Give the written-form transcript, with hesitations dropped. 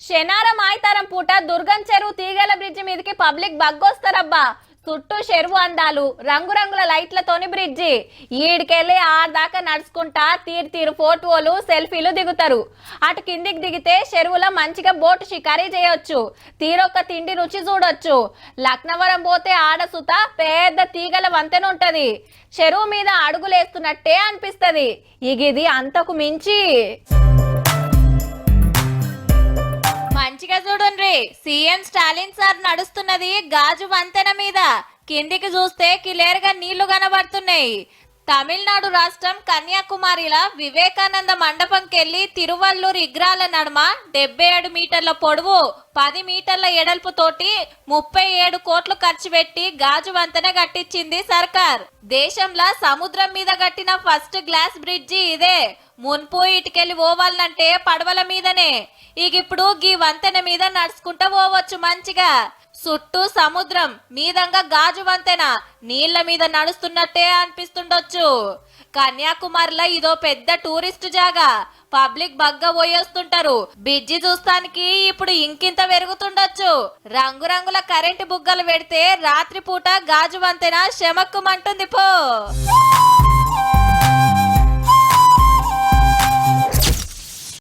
శనారం ఆయితారం పూట దుర్గం చెరువు తీగల బ్రిడ్జి మీదకి పబ్లిక్ బగ్గొస్తారబ్బా. చుట్టూ చెరువు అందాలు, రంగురంగుల లైట్లతోని బ్రిడ్జి. ఈడికెళ్ళి ఆడదాకా నడుచుకుంటా తీరు ఫోటోలు సెల్ఫీలు దిగుతారు. అటు కిందికి దిగితే చెరువులో మంచిగా బోటు షికారీ చేయొచ్చు, తీరొక్క తిండి రుచి చూడొచ్చు. లక్నవరం పోతే ఆడసుత పెద్ద తీగల వంతెన ఉంటది. చెరువు మీద అడుగులేస్తున్నట్టే అనిపిస్తది. ఇది అంతకు మించి మంచిగా చూడండి. సీఎం స్టాలిన్ సార్ నడుస్తున్నది గాజు వంతెన మీద. కిందికి చూస్తే క్లియర్గా నీళ్లు కనబడుతున్నాయి. తమిళనాడు రాష్ట్రం కన్యాకుమారిలో వివేకానంద మండపంకెళ్లి తిరువల్లూరు ఇగ్రాల నడుమ 77 మీటర్ల పొడవు 10 మీటర్ల ఎడల్పు తోటి 37 కోట్లు ఖర్చు పెట్టి గాజు వంతెన కట్టించింది సర్కార్. దేశంలో సముద్రం మీద కట్టిన ఫస్ట్ గ్లాస్ బ్రిడ్జి ఇదే. మున్పు ఇటుకెళ్ళి పోవాలంటే పడవల మీదనే. ఇప్పుడు గీ వంతెన మీద నడుచుకుంటా పోవచ్చు మంచిగా. చుట్టూ సముద్రం, మీదంగా గాజు వంతెన, నీళ్ల మీద నడుస్తున్నట్టే అనిపిస్తుండొచ్చు. కన్యాకుమారిలో ఇదో పెద్ద టూరిస్ట్ జాగా. పబ్లిక్ బగ్గా పోయేస్తుంటారు. బ్రిడ్జి చూస్తానికి ఇప్పుడు ఇంకింత పెరుగుతుండొచ్చు. రంగురంగుల కరెంటు బుగ్గలు పెడితే రాత్రిపూట గాజు వంతెన శమక్కుమంటుంది పో.